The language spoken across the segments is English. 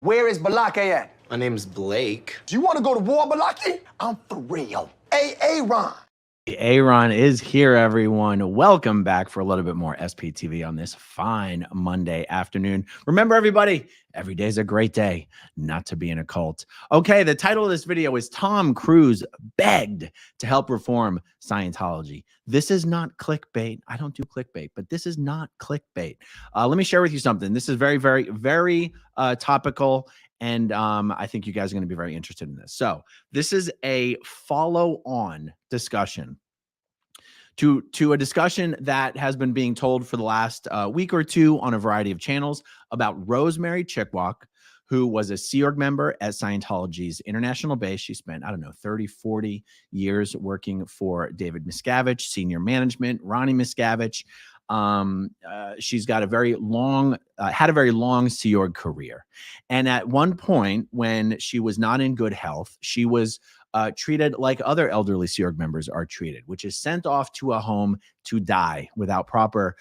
Where is Balake at? My name's Blake. Do you want to go to war, Balake? I'm for real. Aaron. Aaron is here, everyone. Welcome back for a little bit more SPTV on this fine Monday afternoon. Remember, everybody, every day is a great day not to be in a cult. Okay, the title of this video is Tom Cruise begged to help reform Scientology. This is not clickbait. I don't do clickbait, but this is not clickbait. Let me share with you something. This is very topical. And I think you guys are going to be very interested in this. So this is a follow-on discussion to a discussion that has been being told for the last week or two on a variety of channels about Rosemary Chickwalk, who was a Sea Org member at Scientology's international base. She spent, 30, 40 years working for David Miscavige, senior management, Ronnie Miscavige. She's got a very long, had a very long Sea Org career. And at one point when she was not in good health, she was treated like other elderly Sea Org members are treated, which is sent off to a home to die without proper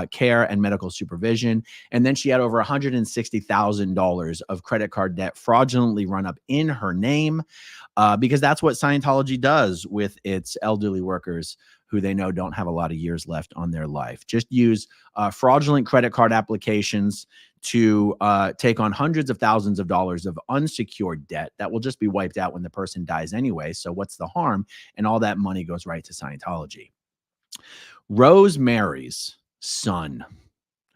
care and medical supervision. And then she had over $160,000 of credit card debt fraudulently run up in her name, because that's what Scientology does with its elderly workers who they know don't have a lot of years left on their life. Just use fraudulent credit card applications to take on hundreds of thousands of dollars of unsecured debt that will just be wiped out when the person dies anyway. So what's the harm? And all that money goes right to Scientology. Rosemary's son,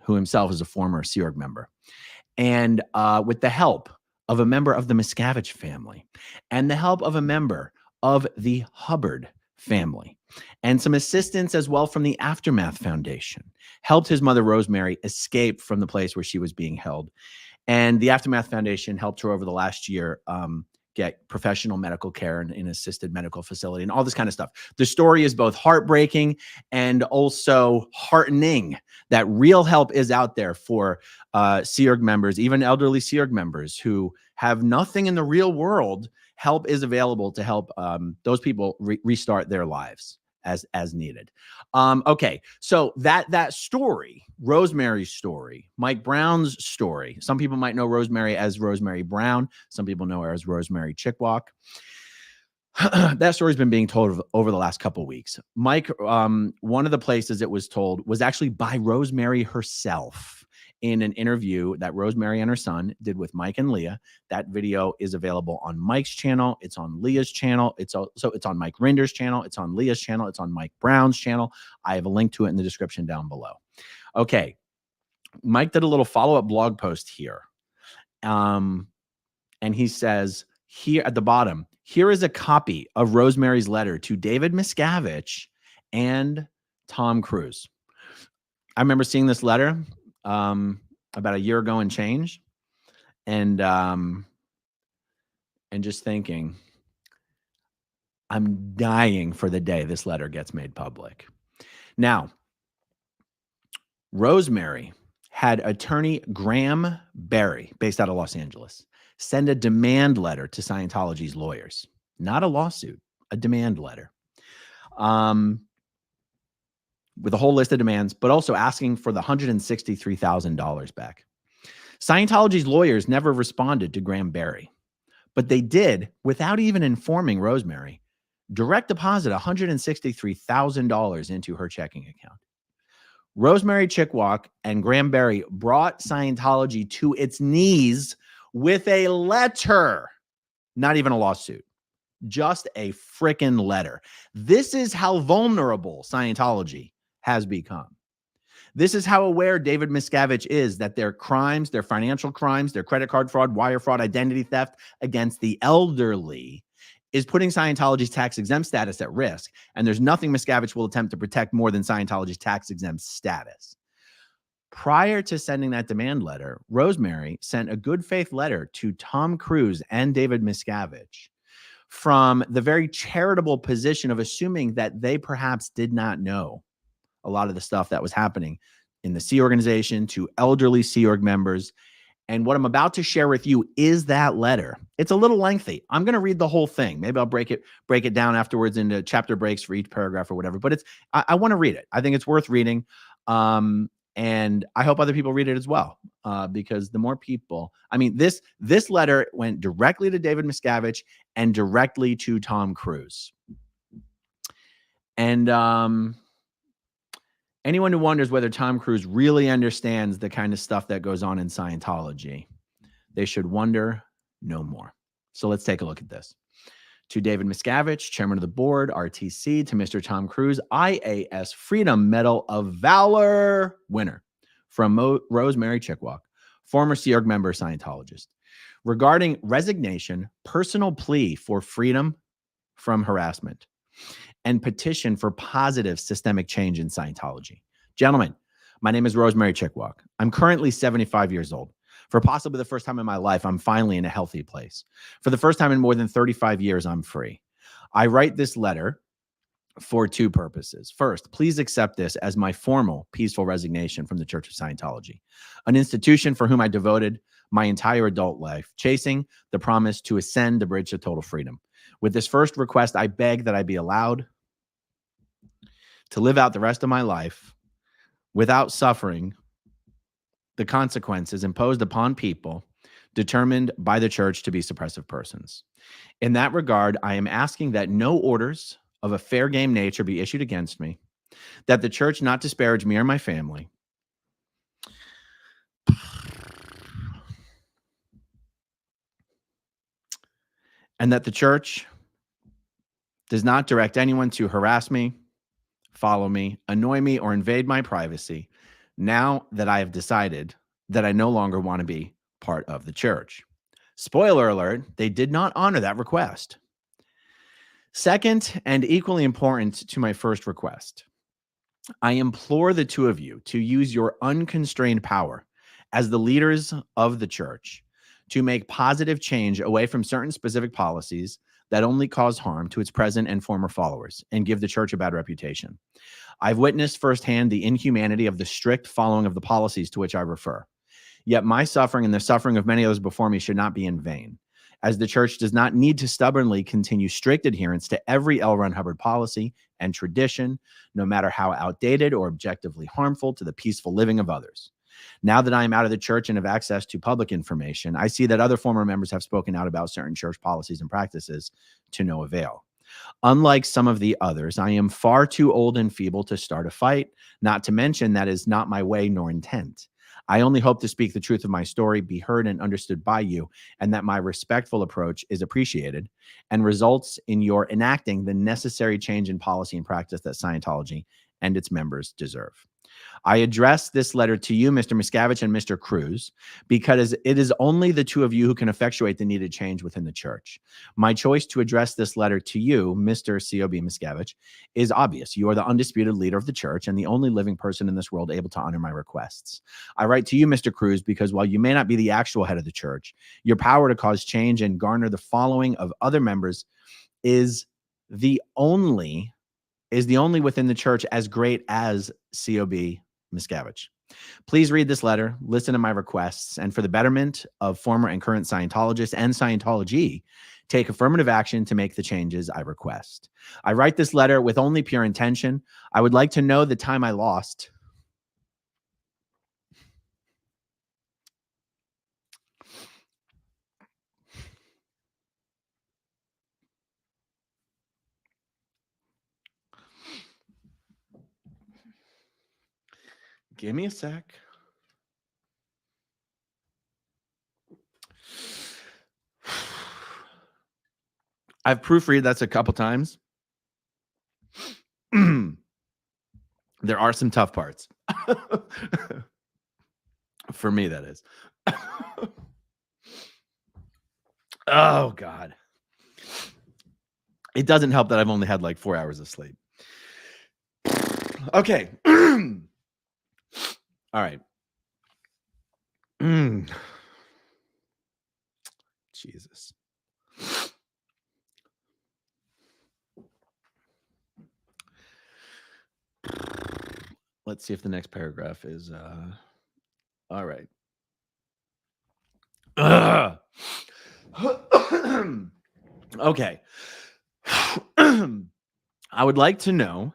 who himself is a former Sea Org member, and with the help of a member of the Miscavige family and the help of a member of the Hubbard family and some assistance as well from the Aftermath Foundation, helped his mother Rosemary escape from the place where she was being held. And the Aftermath Foundation helped her over the last year get professional medical care in an assisted medical facility and all this kind of stuff. The story is both heartbreaking and also heartening that real help is out there for Sea Org members, even elderly Sea Org members who have nothing in the real world. Help is available to help those people restart their lives as needed. Okay, so that story, Rosemary's story, Mike Brown's story. Some people might know Rosemary as Rosemary Brown. Some people know her as Rosemary Chickwalk. That story's been being told over the last couple of weeks. Mike, one of the places it was told was actually by Rosemary herself in an interview that Rosemary and her son did with Mike and Leah. That video is available on Mike's channel. It's on Leah's channel. It's on Mike Rinder's channel. It's on Leah's channel. It's on Mike Brown's channel. I have a link to it in the description down below. Okay. Mike did a little follow-up blog post here. And he says here at the bottom, here is a copy of Rosemary's letter to David Miscavige and Tom Cruise. I remember seeing this letter about a year ago and change, and just thinking, I'm dying for the day this letter gets made public. Now, Rosemary had attorney Graham Barry, based out of Los Angeles, send a demand letter to Scientology's lawyers. Not a lawsuit, a demand letter. With a whole list of demands, but also asking for the $163,000 back. Scientology's lawyers never responded to Graham Barry, but they did, without even informing Rosemary, direct deposit $163,000 into her checking account. Rosemary Chickwalk and Graham Barry brought Scientology to its knees with a letter, not even a lawsuit, just a freaking letter. This is how vulnerable Scientology has become. This is how aware David Miscavige is that their crimes, their financial crimes, their credit card fraud, wire fraud, identity theft against the elderly is putting Scientology's tax-exempt status at risk. And there's nothing Miscavige will attempt to protect more than Scientology's tax-exempt status. Prior to sending that demand letter, Rosemary sent a good faith letter to Tom Cruise and David Miscavige from the very charitable position of assuming that they perhaps did not know a lot of the stuff that was happening in the Sea organization to elderly Sea Org members. And what I'm about to share with you is that letter. It's a little lengthy. I'm going to read the whole thing. Maybe I'll break it down afterwards into chapter breaks for each paragraph or whatever. But I want to read it. I think it's worth reading. And I hope other people read it as well, because the more people, I mean, this letter went directly to David Miscavige and directly to Tom Cruise. And anyone who wonders whether Tom Cruise really understands the kind of stuff that goes on in Scientology, they should wonder no more. So let's take a look at this. To David Miscavige, chairman of the board, RTC, to Mr. Tom Cruise, IAS Freedom Medal of Valor winner from Rosemary Chickwalk, former Sea Org member, Scientologist, regarding resignation, personal plea for freedom from harassment, and petition for positive systemic change in Scientology. Gentlemen, my name is Rosemary Chickwalk. I'm currently 75 years old. For possibly the first time in my life, I'm finally in a healthy place. For the first time in more than 35 years, I'm free. I write this letter for two purposes. First, please accept this as my formal, peaceful resignation from the Church of Scientology, an institution for whom I devoted my entire adult life, chasing the promise to ascend the bridge to total freedom. With this first request, I beg that I be allowed to live out the rest of my life without suffering the consequences imposed upon people determined by the church to be suppressive persons. In that regard, I am asking that no orders of a fair game nature be issued against me, that the church not disparage me or my family, and that the church does not direct anyone to harass me, follow me, annoy me, or invade my privacy now that I have decided that I no longer want to be part of the church. Spoiler alert, they did not honor that request. Second, and equally important to my first request, I implore the two of you to use your unconstrained power as the leaders of the church to make positive change away from certain specific policies that only cause harm to its present and former followers and give the church a bad reputation. I've witnessed firsthand the inhumanity of the strict following of the policies to which I refer. Yet my suffering and the suffering of many others before me should not be in vain, as the church does not need to stubbornly continue strict adherence to every L. Ron Hubbard policy and tradition, no matter how outdated or objectively harmful to the peaceful living of others. Now that I am out of the church and have access to public information, I see that other former members have spoken out about certain church policies and practices to no avail. Unlike some of the others, I am far too old and feeble to start a fight, not to mention that is not my way nor intent. I only hope to speak the truth of my story, be heard and understood by you, and that my respectful approach is appreciated and results in your enacting the necessary change in policy and practice that Scientology and its members deserve. I address this letter to you, Mr. Miscavige and Mr. Cruise, because it is only the two of you who can effectuate the needed change within the church. My choice to address this letter to you, Mr. C.O.B. Miscavige, is obvious. You are the undisputed leader of the church and the only living person in this world able to honor my requests. I write to you, Mr. Cruise, because while you may not be the actual head of the church, your power to cause change and garner the following of other members is the only within the church as great as C.O.B. Miscavige. Please read this letter, listen to my requests, and for the betterment of former and current Scientologists and Scientology, take affirmative action to make the changes I request. I write this letter with only pure intention. I would like to know the time I lost. Give me a sec. I've proofread that's a couple times. There are some tough parts. For me, that is. Oh, God. It doesn't help that I've only had like 4 hours of sleep. Okay. All right. Jesus. Let's see if the next paragraph is all right. Okay. I would like to know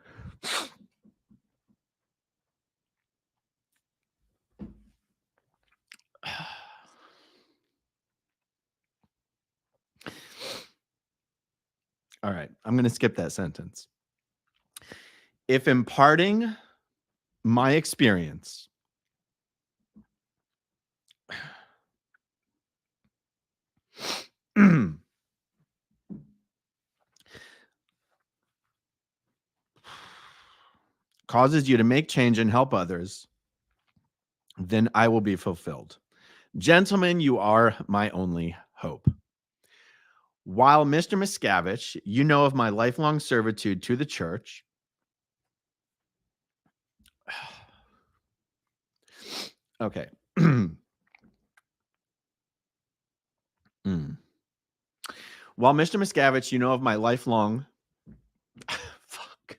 All right. I'm going to skip that sentence. If imparting my experience causes you to make change and help others, then I will be fulfilled. Gentlemen, you are my only hope. While Mr. Miscavige, you know of my lifelong servitude to the church. Okay. While Mr. Miscavige, you know of my lifelong. Fuck.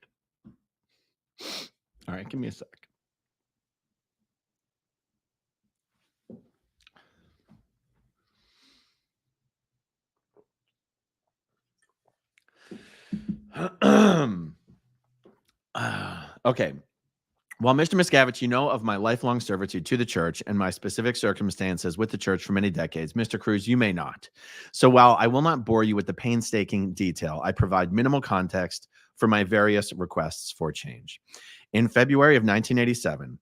All right, give me a sec. Okay. While Mr. Miscavige, you know of my lifelong servitude to the church and my specific circumstances with the church for many decades, Mr. Cruz, you may not. So while I will not bore you with the painstaking detail, I provide minimal context for my various requests for change. In February of 1987,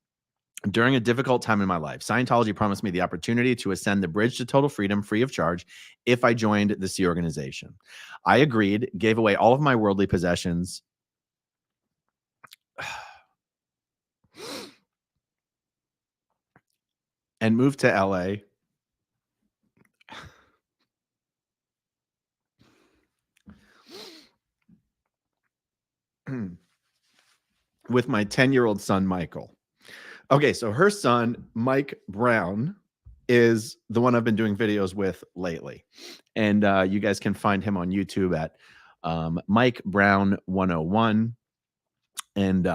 during a difficult time in my life, Scientology promised me the opportunity to ascend the bridge to total freedom free of charge if I joined the Sea organization. I agreed, gave away all of my worldly possessions. And moved to LA. With my 10-year-old son, Michael. Okay, so her son, Mike Brown, is the one I've been doing videos with lately. And you guys can find him on YouTube at Mike Brown 101. And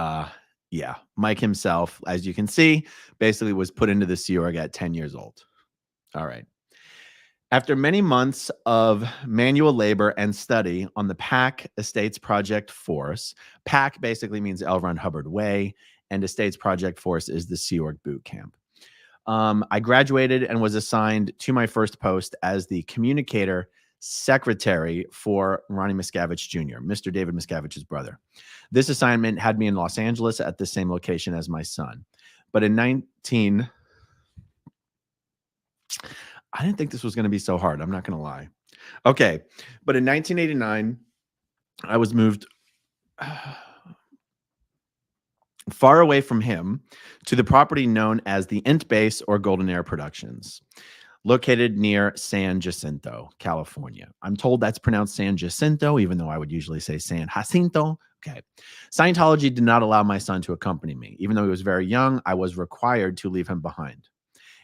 yeah, Mike himself, as you can see, basically was put into the Sea Org at 10 years old. All right. After many months of manual labor and study on the PAC Estates Project Force, PAC basically means L. Ron Hubbard Way, and Estates Project Force is the Sea Org boot camp. I graduated and was assigned to my first post as the communicator secretary for Ronnie Miscavige Jr., Mr. David Miscavige's brother. This assignment had me in Los Angeles at the same location as my son. But in I didn't think this was going to be so hard. I'm not going to lie. Okay. But in 1989, I was moved far away from him to the property known as the Int Base or Golden Air Productions, located near San Jacinto, California. I'm told that's pronounced San Jacinto, even though I would usually say San Jacinto. Okay. Scientology did not allow my son to accompany me. Even though he was very young, I was required to leave him behind.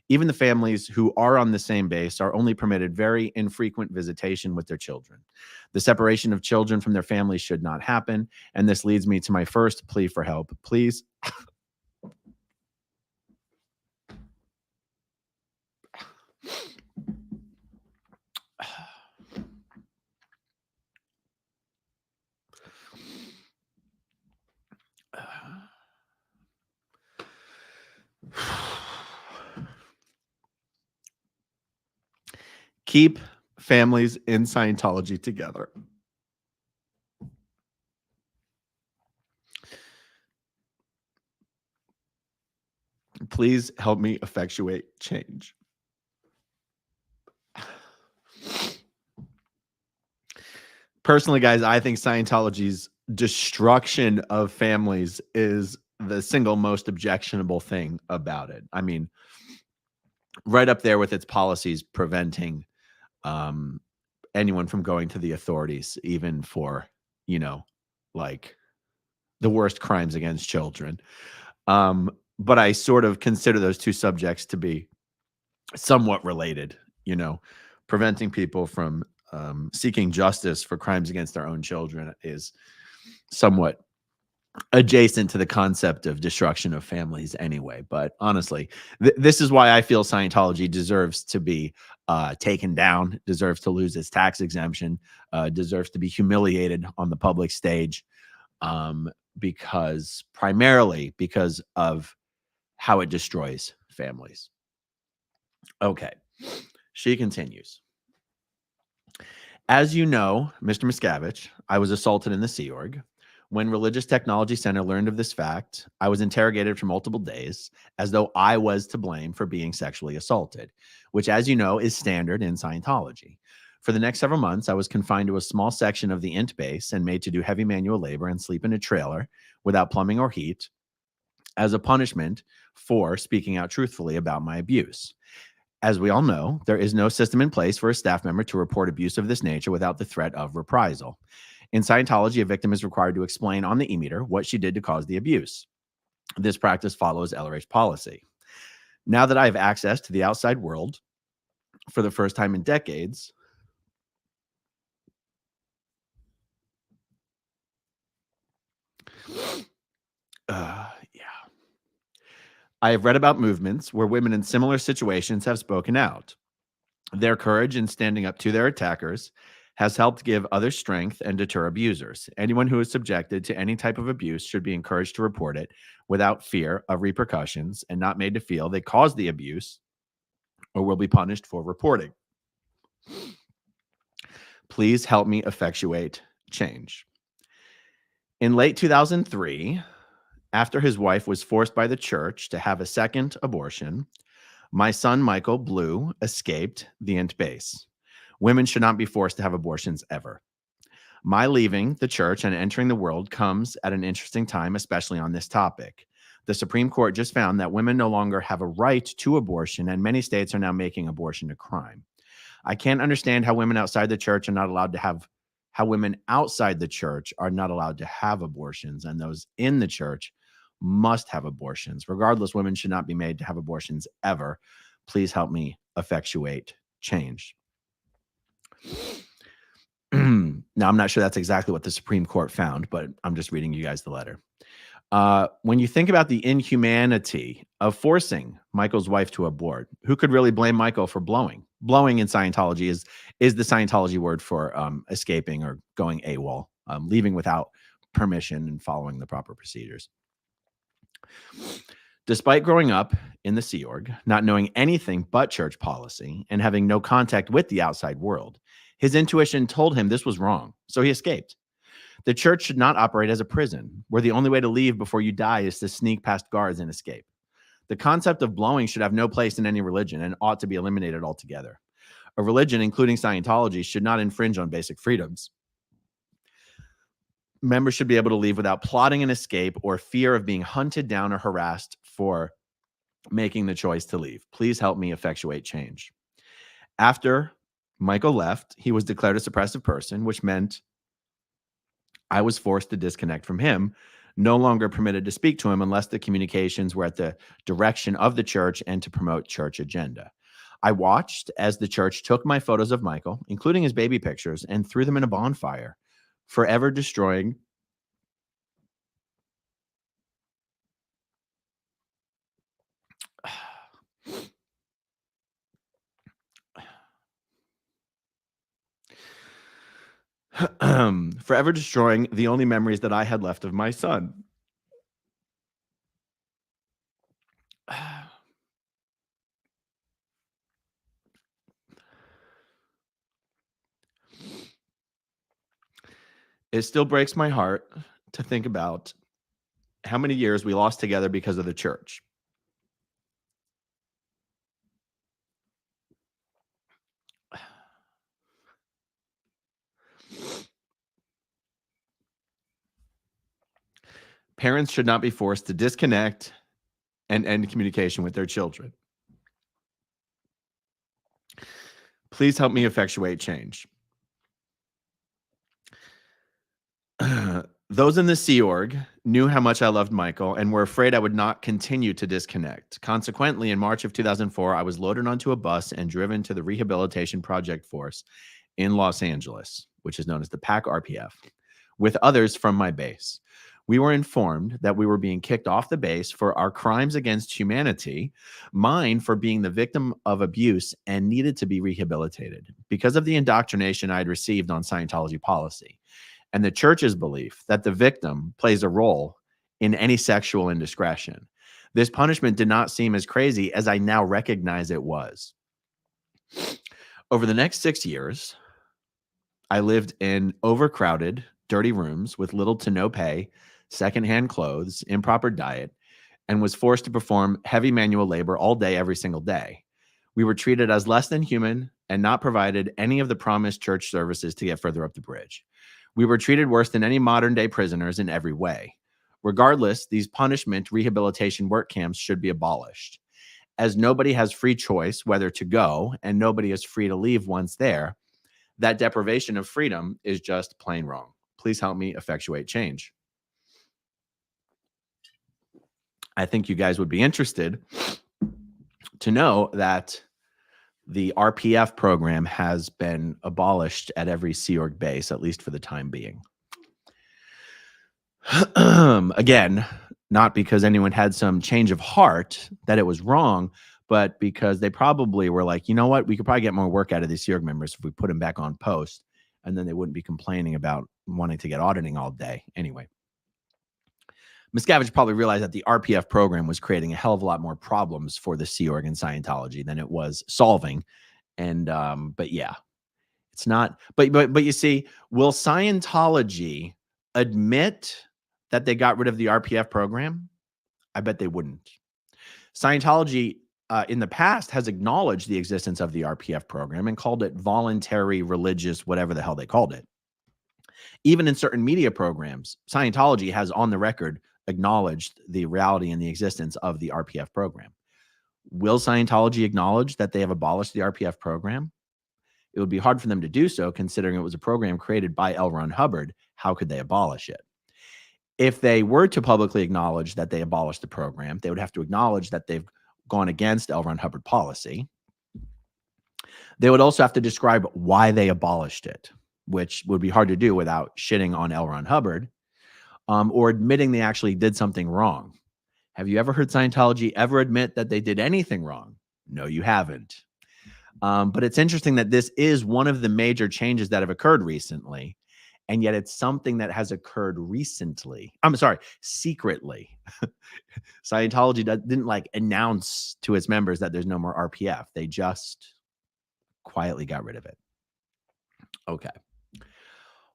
Even the families who are on the same base are only permitted very infrequent visitation with their children. The separation of children from their families should not happen, and this leads me to my first plea for help. Please. Keep families in Scientology together. Please help me effectuate change. Personally, guys, I think Scientology's destruction of families is the single most objectionable thing about it. I mean, right up there with its policies preventing anyone from going to the authorities, even for, you know, like the worst crimes against children. But I sort of consider those two subjects to be somewhat related, you know, preventing people from seeking justice for crimes against their own children is somewhat adjacent to the concept of destruction of families anyway. But honestly, this is why I feel Scientology deserves to be taken down, deserves to lose its tax exemption, deserves to be humiliated on the public stage, primarily because of how it destroys families. Okay. She continues. As you know, Mr. Miscavige, I was assaulted in the Sea Org. When Religious Technology Center learned of this fact, I was interrogated for multiple days as though I was to blame for being sexually assaulted, which, as you know, is standard in Scientology. For the next several months, I was confined to a small section of the INT base and made to do heavy manual labor and sleep in a trailer without plumbing or heat as a punishment for speaking out truthfully about my abuse. As we all know, there is no system in place for a staff member to report abuse of this nature without the threat of reprisal. In Scientology, a victim is required to explain on the e-meter what she did to cause the abuse. This practice follows LRH policy. Now that I have access to the outside world for the first time in decades, yeah. I have read about movements where women in similar situations have spoken out. Their courage in standing up to their attackers has helped give others strength and deter abusers. Anyone who is subjected to any type of abuse should be encouraged to report it without fear of repercussions and not made to feel they caused the abuse or will be punished for reporting. Please help me effectuate change. In late 2003, after his wife was forced by the church to have a second abortion, my son, Michael Blue, escaped the INT base. Women should not be forced to have abortions ever. My leaving the church and entering the world comes at an interesting time, especially on this topic. The Supreme Court just found that women no longer have a right to abortion, and many states are now making abortion a crime. I can't understand how women outside the church are not allowed to have, how women outside the church are not allowed to have abortions, and those in the church must have abortions. Regardless, women should not be made to have abortions ever. Please help me effectuate change. Now, I'm not sure that's exactly what the Supreme Court found, but I'm just reading you guys the letter. When you think about the inhumanity of Michael's wife to abort, who could really blame Michael for blowing? Blowing in Scientology is the Scientology word for escaping or going AWOL, leaving without permission and following the proper procedures. Despite growing up in the Sea Org, not knowing anything but church policy, and having no contact with the outside world, his intuition told him this was wrong, so he escaped. The church should not operate as a prison, where the only way to leave before you die is to sneak past guards and escape. The concept of blowing should have no place in any religion and ought to be eliminated altogether. A religion, including Scientology, should not infringe on basic freedoms. Members should be able to leave without plotting an escape or fear of being hunted down or harassed for making the choice to leave. Please help me effectuate change. After Michael left, he was declared a suppressive person, which meant I was forced to disconnect from him, no longer permitted to speak to him unless the communications were at the direction of the church and to promote church agenda. I watched as the church took my photos of Michael, including his baby pictures, and threw them in a bonfire, forever destroying forever destroying the only memories that I had left of my son. It still breaks my heart to think about how many years we lost together because of the church. Parents should not be forced to disconnect and end communication with their children. Please help me effectuate change. Those in the Sea Org knew how much I loved Michael and were afraid I would not continue to disconnect. Consequently, in March of 2004, I was loaded onto a bus and driven to the Rehabilitation Project Force in Los Angeles, which is known as the PAC RPF, with others from my base. We were informed that we were being kicked off the base for our crimes against humanity, mine for being the victim of abuse and needed to be rehabilitated because of the indoctrination I had received on Scientology policy and the church's belief that the victim plays a role in any sexual indiscretion. This punishment did not seem as crazy as I now recognize it was. Over the next 6 years, I lived in overcrowded, dirty rooms with little to no pay, secondhand clothes, improper diet, and was forced to perform heavy manual labor all day, every single day. We were treated as less than human and not provided any of the promised church services to get further up the bridge. We were treated worse than any modern day prisoners in every way. Regardless, these punishment rehabilitation work camps should be abolished. As nobody has free choice whether to go and nobody is free to leave once there, that deprivation of freedom is just plain wrong. Please help me effectuate change. I think you guys would be interested to know that the RPF program has been abolished at every Sea Org base, at least for the time being. Again, not because anyone had some change of heart that it was wrong, but because they probably were like, you know what, we could probably get more work out of these Sea Org members if we put them back on post, and then they wouldn't be complaining about wanting to get auditing all day. Anyway, Miscavige probably realized that the RPF program was creating a hell of a lot more problems for the Sea Org and Scientology than it was solving. And but yeah, it's not. But you see, will Scientology admit that they got rid of the RPF program? I bet they wouldn't. Scientology in the past has acknowledged the existence of the RPF program and called it voluntary religious, whatever the hell they called it. Even in certain media programs, Scientology has on the record acknowledged the reality and the existence of the RPF program. Will Scientology acknowledge that they have abolished the RPF program? It would be hard for them to do so, considering it was a program created by L. Ron Hubbard. How could they abolish it? If they were to publicly acknowledge that they abolished the program, they would have to acknowledge that they've gone against L. Ron Hubbard policy. They would also have to describe why they abolished it, which would be hard to do without shitting on L. Ron Hubbard, or admitting they actually did something wrong. Have you ever heard Scientology ever admit that they did anything wrong? No, you haven't. But it's interesting that this is one of the major changes that have occurred recently. And yet it's something that has occurred recently. I'm sorry, secretly. Scientology didn't like announce to its members that there's no more RPF. They just quietly got rid of it. Okay.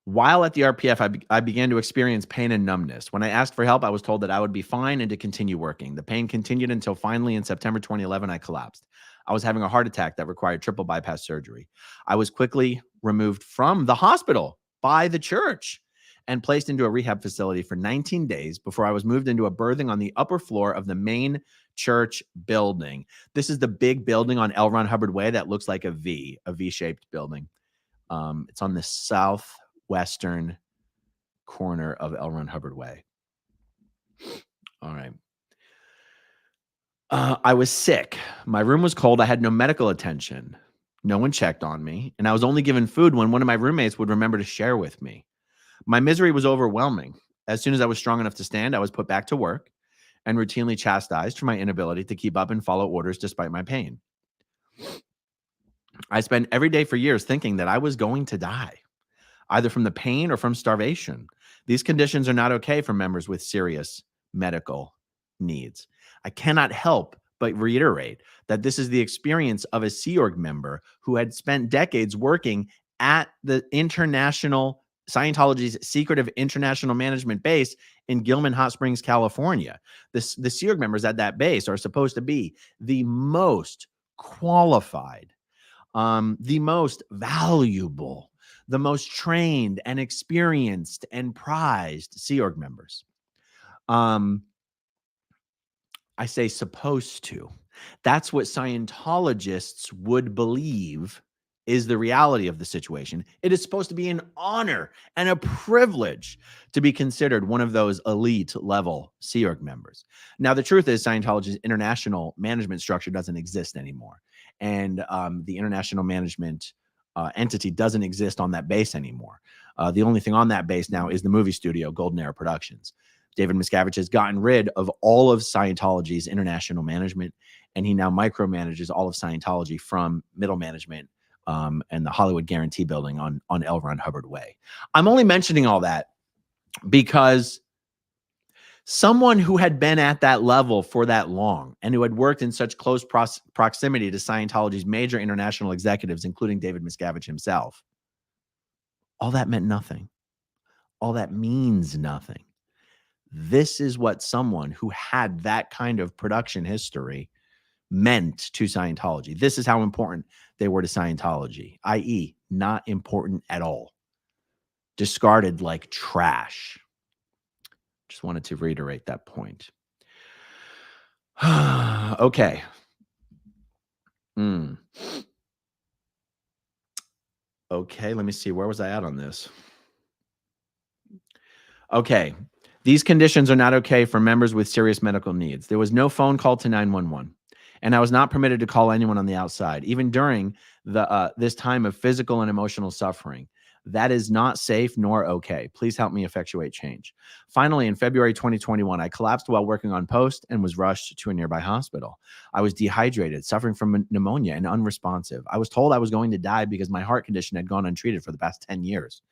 While at the RPF, I began to experience pain and numbness. When I asked for help, I was told that I would be fine and to continue working. The pain continued until finally in September 2011, I collapsed. I was having a heart attack that required triple bypass surgery. I was quickly removed from the hospital by the church and placed into a rehab facility for 19 days before I was moved into a berthing on the upper floor of the main church building. This is the big building on L. Ron Hubbard Way that looks like a V-shaped building. It's on the southwestern corner of L. Ron Hubbard Way. All right. I was sick. My room was cold. I had no medical attention. No one checked on me. And I was only given food when one of my roommates would remember to share with me. My misery was overwhelming. As soon as I was strong enough to stand, I was put back to work and routinely chastised for my inability to keep up and follow orders despite my pain. I spent every day for years thinking that I was going to die, either from the pain or from starvation. These conditions are not okay for members with serious medical needs. I cannot help but reiterate that this is the experience of a Sea Org member who had spent decades working at the Scientology's secretive international management base in Gilman Hot Springs, California. The Sea Org members at that base are supposed to be the most qualified, the most valuable, the most trained and experienced and prized Sea Org members. I say supposed to. That's what Scientologists would believe is the reality of the situation. It is supposed to be an honor and a privilege to be considered one of those elite level Sea Org members. Now, the truth is Scientology's international management structure doesn't exist anymore. And the international management entity doesn't exist on that base anymore. The only thing on that base now is the movie studio, Golden Era Productions. David Miscavige has gotten rid of all of Scientology's international management, and he now micromanages all of Scientology from middle management and the Hollywood Guarantee Building on L. Ron Hubbard Way. I'm only mentioning all that because someone who had been at that level for that long and who had worked in such close proximity to Scientology's major international executives, including David Miscavige himself, All that meant nothing. All that means nothing. This is what someone who had that kind of production history meant to Scientology. This is how important they were to Scientology, i.e., not important at all. Discarded like trash. Just wanted to reiterate that point. Okay. Okay, let me see. Where was I at on this? Okay. These conditions are not okay for members with serious medical needs. There was no phone call to 911, and I was not permitted to call anyone on the outside, even during this time of physical and emotional suffering. That is not safe nor okay. Please help me effectuate change. Finally, in February 2021, I collapsed while working on post and was rushed to a nearby hospital. I was dehydrated, suffering from pneumonia, and unresponsive. I was told I was going to die because my heart condition had gone untreated for the past 10 years.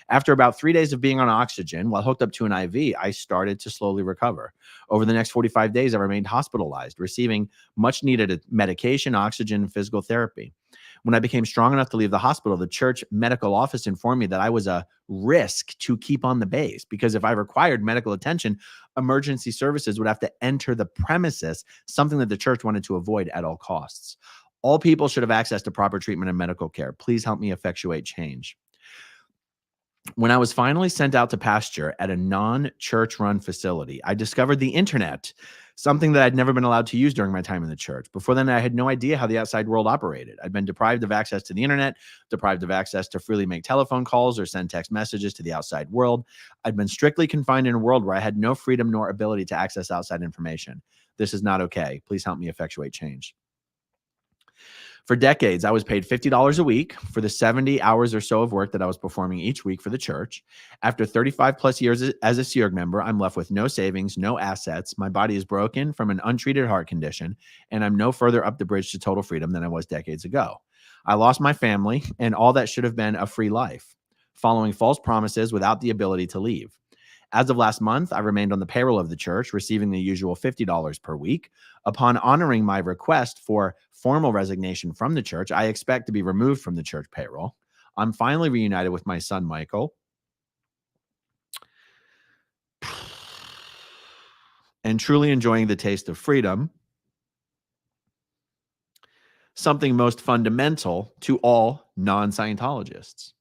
After about 3 days of being on oxygen while hooked up to an IV, I started to slowly recover. Over the next 45 days, I remained hospitalized, receiving much needed medication, oxygen, and physical therapy. When I became strong enough to leave the hospital, the church medical office informed me that I was a risk to keep on the base because if I required medical attention, emergency services would have to enter the premises, something that the church wanted to avoid at all costs. All people should have access to proper treatment and medical care. Please help me effectuate change. When I was finally sent out to pasture at a non-church run facility, I discovered the internet, something that I'd never been allowed to use during my time in the church. Before then, I had no idea how the outside world operated. I'd been deprived of access to the internet, deprived of access to freely make telephone calls or send text messages to the outside world. I'd been strictly confined in a world where I had no freedom nor ability to access outside information. This is not okay. Please help me effectuate change. For decades, I was paid $50 a week for the 70 hours or so of work that I was performing each week for the church. After 35 plus years as a SEERG member, I'm left with no savings, no assets. My body is broken from an untreated heart condition, and I'm no further up the bridge to total freedom than I was decades ago. I lost my family and all that should have been a free life, following false promises without the ability to leave. As of last month, I remained on the payroll of the church, receiving the usual $50 per week. Upon honoring my request for formal resignation from the church, I expect to be removed from the church payroll. I'm finally reunited with my son, Michael, and truly enjoying the taste of freedom, something most fundamental to all non-Scientologists.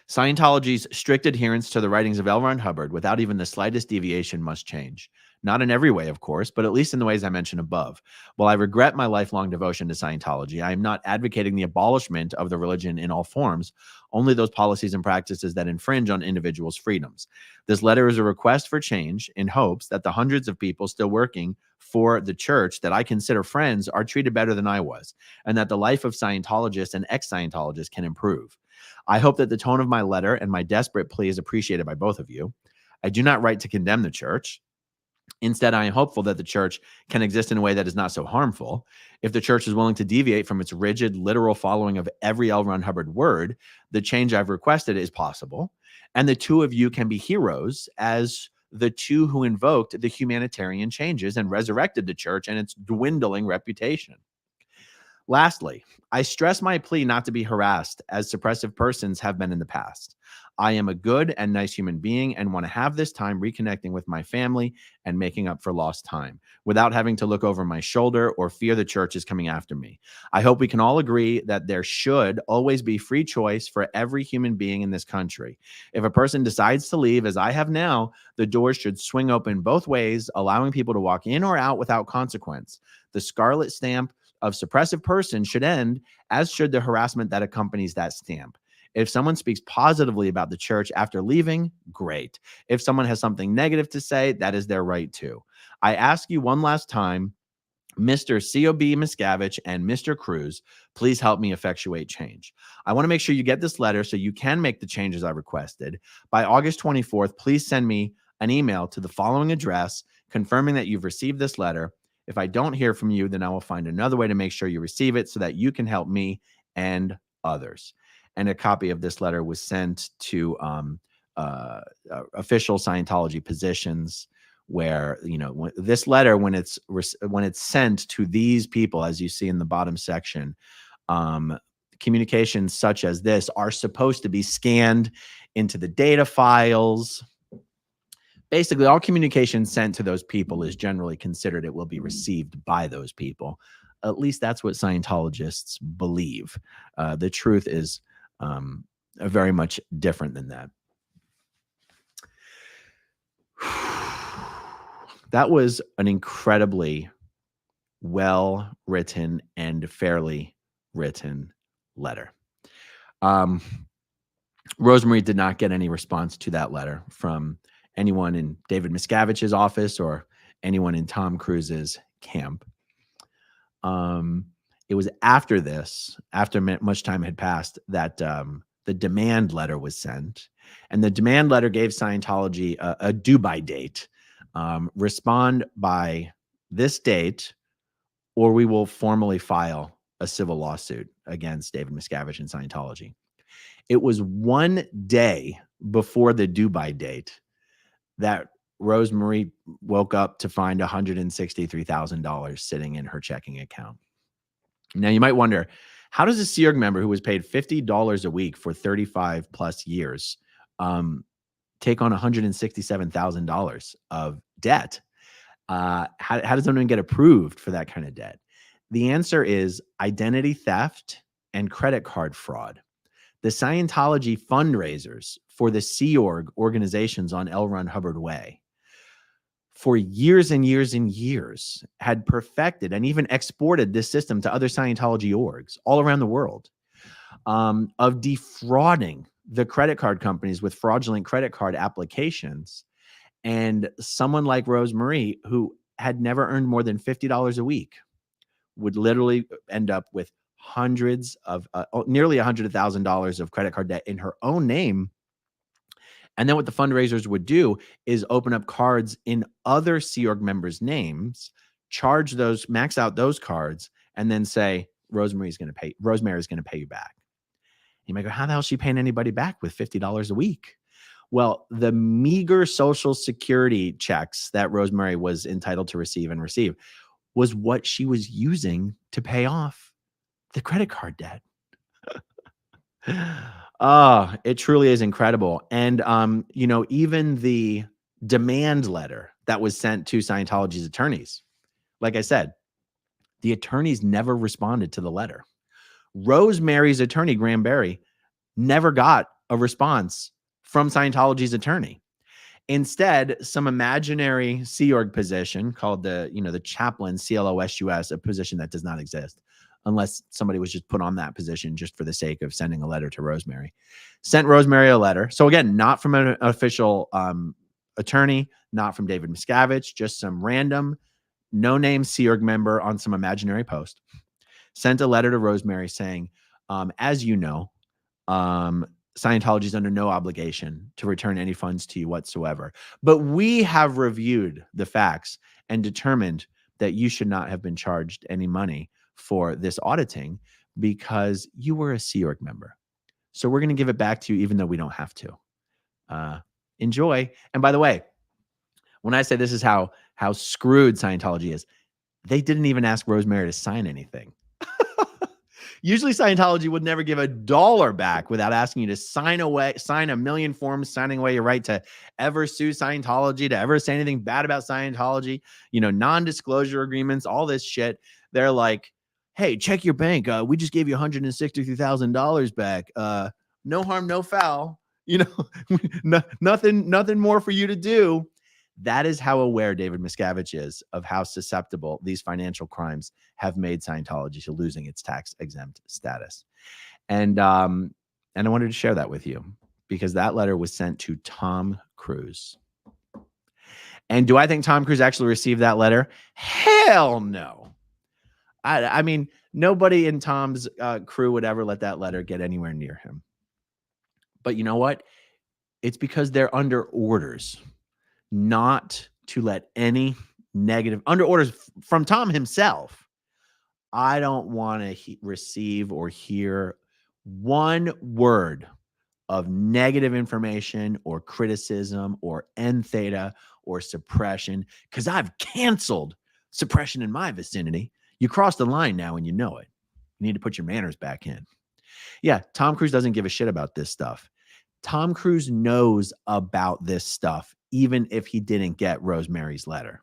Scientology's strict adherence to the writings of L. Ron Hubbard without even the slightest deviation must change. Not in every way, of course, but at least in the ways I mentioned above. While I regret my lifelong devotion to Scientology, I am not advocating the abolishment of the religion in all forms, only those policies and practices that infringe on individuals' freedoms. This letter is a request for change in hopes that the hundreds of people still working for the church that I consider friends are treated better than I was, and that the life of Scientologists and ex-Scientologists can improve. I hope that the tone of my letter and my desperate plea is appreciated by both of you. I do not write to condemn the church. Instead, I am hopeful that the church can exist in a way that is not so harmful. If the church is willing to deviate from its rigid, literal following of every L. Ron Hubbard word, the change I've requested is possible. And the two of you can be heroes as the two who invoked the humanitarian changes and resurrected the church and its dwindling reputation. Lastly, I stress my plea not to be harassed as suppressive persons have been in the past. I am a good and nice human being and want to have this time reconnecting with my family and making up for lost time without having to look over my shoulder or fear the church is coming after me. I hope we can all agree that there should always be free choice for every human being in this country. If a person decides to leave, as I have now, the doors should swing open both ways, allowing people to walk in or out without consequence. The scarlet stamp of suppressive person should end, as should the harassment that accompanies that stamp. If someone speaks positively about the church after leaving, great. If someone has something negative to say, that is their right too. I ask you one last time, Mr. C.O.B. Miscavige and Mr. Cruz, please help me effectuate change. I want to make sure you get this letter so you can make the changes I requested. By August 24th, please send me an email to the following address confirming that you've received this letter. If I don't hear from you, then I will find another way to make sure you receive it so that you can help me and others. And a copy of this letter was sent to official Scientology positions where, you know, this letter, when it's sent to these people, as you see in the bottom section, communications such as this are supposed to be scanned into the data files. Basically, all communication sent to those people is generally considered it will be received by those people. At least that's what Scientologists believe. The truth is very much different than that. That was an incredibly well-written and fairly written letter. Rosemarie did not get any response to that letter from anyone in David Miscavige's office or anyone in Tom Cruise's camp. It was after this, after much time had passed, that the demand letter was sent. And the demand letter gave Scientology a due-by date. Respond by this date, or we will formally file a civil lawsuit against David Miscavige and Scientology. It was one day before the due-by date that Rosemarie woke up to find $163,000 sitting in her checking account. Now, you might wonder, how does a Sea Org member who was paid $50 a week for 35 plus years take on $167,000 of debt? How does someone get approved for that kind of debt? The answer is identity theft and credit card fraud. The Scientology fundraisers for the Sea Org organizations on L. Ron Hubbard Way for years and years and years had perfected and even exported this system to other Scientology orgs all around the world of defrauding the credit card companies with fraudulent credit card applications. And someone like Rosemarie, who had never earned more than $50 a week, would literally end up with hundreds of nearly $100,000 of credit card debt in her own name. And then what the fundraisers would do is open up cards in other Sea Org members' names, charge those, max out those cards, and then say, Rosemary is going to pay you back. You might go, how the hell is she paying anybody back with $50 a week? Well, the meager Social Security checks that Rosemarie was entitled to receive was what she was using to pay off the credit card debt. It truly is incredible. And, even the demand letter that was sent to Scientology's attorneys, like I said, the attorneys never responded to the letter. Rosemary's attorney, Graham Barry, never got a response from Scientology's attorney. Instead, some imaginary Sea Org position called the chaplain, CLOSUS, a position that does not exist unless somebody was just put on that position just for the sake of sending a letter to Rosemarie, sent Rosemarie a letter. So again, not from an official attorney, not from David Miscavige, just some random no-name Sea Org member on some imaginary post, sent a letter to Rosemarie saying, as you know, Scientology is under no obligation to return any funds to you whatsoever. But we have reviewed the facts and determined that you should not have been charged any money for this auditing because you were a Sea Org member. So we're going to give it back to you even though we don't have to. Enjoy. And by the way, when I say this is how screwed Scientology is, they didn't even ask Rosemarie to sign anything. Usually Scientology would never give $1 back without asking you to sign a million forms, signing away your right to ever sue Scientology, to ever say anything bad about Scientology, non-disclosure agreements, all this shit. They're like, hey, check your bank. We just gave you $163,000 back. No harm, no foul. Nothing more for you to do. That is how aware David Miscavige is of how susceptible these financial crimes have made Scientology to losing its tax-exempt status. And I wanted to share that with you because that letter was sent to Tom Cruise. And do I think Tom Cruise actually received that letter? Hell no. I mean, nobody in Tom's crew would ever let that letter get anywhere near him. But you know what? It's because they're under orders not to let any negative, under orders from Tom himself. I don't want to receive or hear one word of negative information or criticism or end theta or suppression because I've canceled suppression in my vicinity. You crossed the line now and you know it. You need to put your manners back in. Yeah, Tom Cruise doesn't give a shit about this stuff. Tom Cruise knows about this stuff, even if he didn't get Rosemary's letter.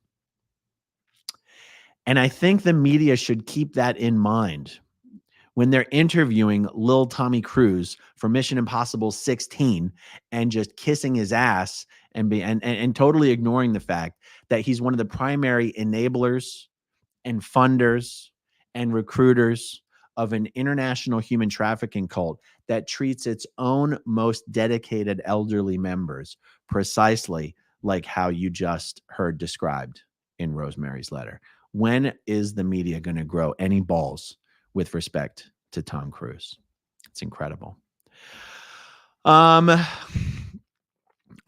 And I think the media should keep that in mind when they're interviewing Lil Tommy Cruise for Mission Impossible 16 and just kissing his ass and totally ignoring the fact that he's one of the primary enablers and funders and recruiters of an international human trafficking cult that treats its own most dedicated elderly members precisely like how you just heard described in Rosemary's letter. When is the media going to grow any balls with respect to Tom Cruise? It's incredible. All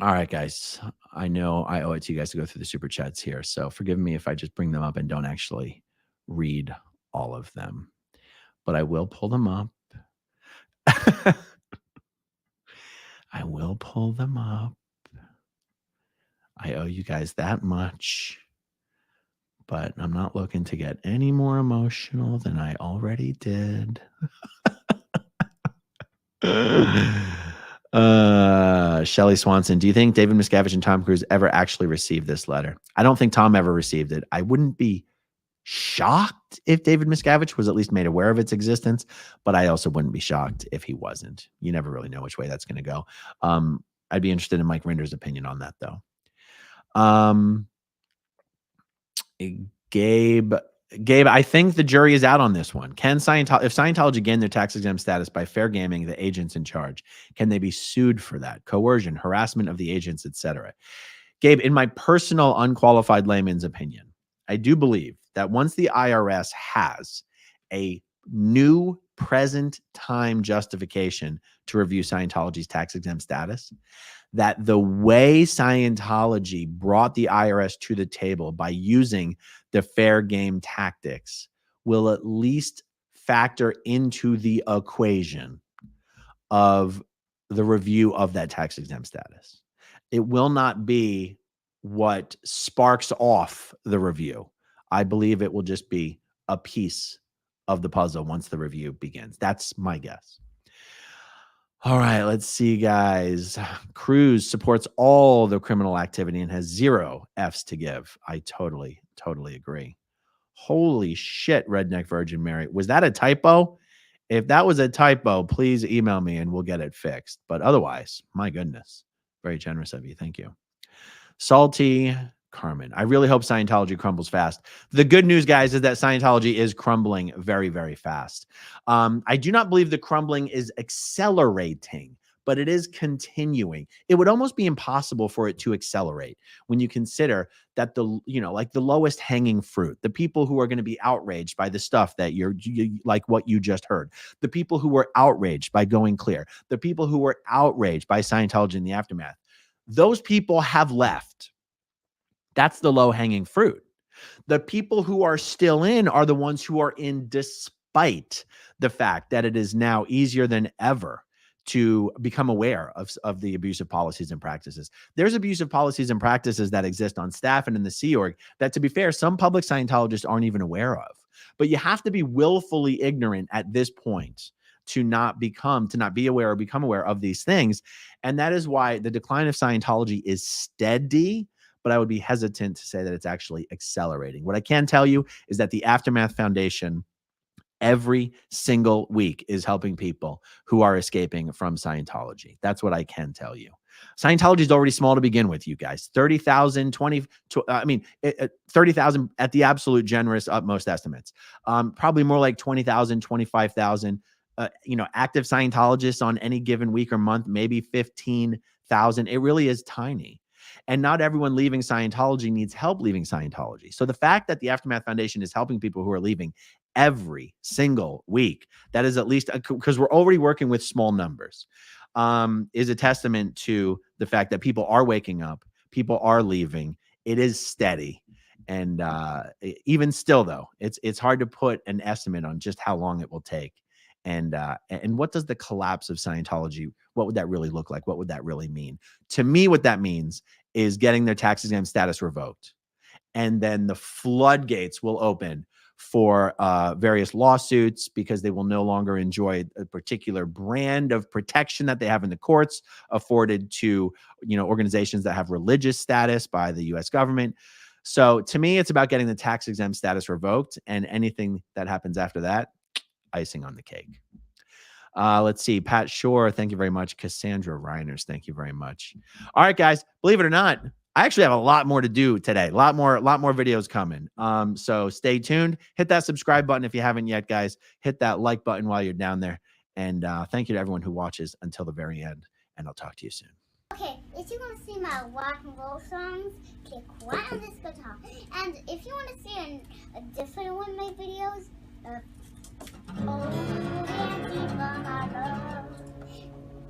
right, guys. I know I owe it to you guys to go through the super chats here, so forgive me if I just bring them up and don't actually read all of them, but I will pull them up. I will pull them up. I owe you guys that much, but I'm not looking to get any more emotional than I already did. Shelly Swanson, do you think David Miscavige and Tom Cruise ever actually received this letter? I don't think Tom ever received it. I wouldn't be shocked if David Miscavige was at least made aware of its existence, but I also wouldn't be shocked if he wasn't. You never really know which way that's going to go. I'd be interested in Mike Rinder's opinion on that, though. Gabe, I think the jury is out on this one. If Scientology gained their tax-exempt status by fair gaming the agents in charge, can they be sued for that? Coercion, harassment of the agents, etc. Gabe, in my personal unqualified layman's opinion, I do believe that once the IRS has a new present time justification to review Scientology's tax-exempt status, that the way Scientology brought the IRS to the table by using the fair game tactics will at least factor into the equation of the review of that tax-exempt status. It will not be what sparks off the review. I believe it will just be a piece of the puzzle once the review begins. That's my guess. All right, let's see, guys. Cruise supports all the criminal activity and has 0 Fs to give. I totally agree. Holy shit, Redneck Virgin Mary. Was that a typo? If that was a typo, please email me and we'll get it fixed. But otherwise, my goodness, very generous of you. Thank you. Salty Carmen, I really hope Scientology crumbles fast. The good news, guys, is that Scientology is crumbling very, very fast. I do not believe the crumbling is accelerating, but it is continuing. It would almost be impossible for it to accelerate when you consider that like the lowest hanging fruit, the people who are going to be outraged by the stuff that you like what you just heard, the people who were outraged by Going Clear, the people who were outraged by Scientology in the aftermath, those people have left. That's the low-hanging fruit. The people who are still in are the ones who are in despite the fact that it is now easier than ever to become aware of the abusive policies and practices. There's abusive policies and practices that exist on staff and in the Sea Org that, to be fair, some public Scientologists aren't even aware of. But you have to be willfully ignorant at this point to not be aware or become aware of these things. And that is why the decline of Scientology is steady, but I would be hesitant to say that it's actually accelerating. What I can tell you is that the Aftermath Foundation every single week is helping people who are escaping from Scientology. That's what I can tell you. Scientology is already small to begin with, you guys. 30,000, 30,000 at the absolute generous utmost estimates. Probably more like 20,000, 25,000. Active Scientologists on any given week or month, maybe 15,000. It really is tiny. And not everyone leaving Scientology needs help leaving Scientology. So the fact that the Aftermath Foundation is helping people who are leaving every single week, that is at least because we're already working with small numbers, is a testament to the fact that people are waking up, people are leaving. It is steady. And even still, though, it's hard to put an estimate on just how long it will take. And what does the collapse of Scientology, what would that really look like? What would that really mean? To me, what that means is getting their tax-exempt status revoked. And then the floodgates will open for various lawsuits because they will no longer enjoy a particular brand of protection that they have in the courts afforded to, organizations that have religious status by the US government. So to me, it's about getting the tax exempt status revoked, and anything that happens after that, icing on the cake. Let's see. Pat Shore, thank you very much. Cassandra Reiners, thank you very much. All right, guys, believe it or not, I actually have a lot more to do today. A lot more videos coming. So stay tuned. Hit that subscribe button if you haven't yet, guys. Hit that like button while you're down there. And thank you to everyone who watches until the very end. And I'll talk to you soon. Okay, if you want to see my rock and roll songs, click right on this guitar. And if you want to see a different one of my videos,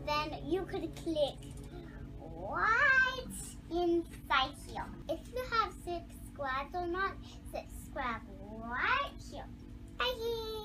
then you could click right inside here. If you have subscribed or not, subscribe right here. Bye.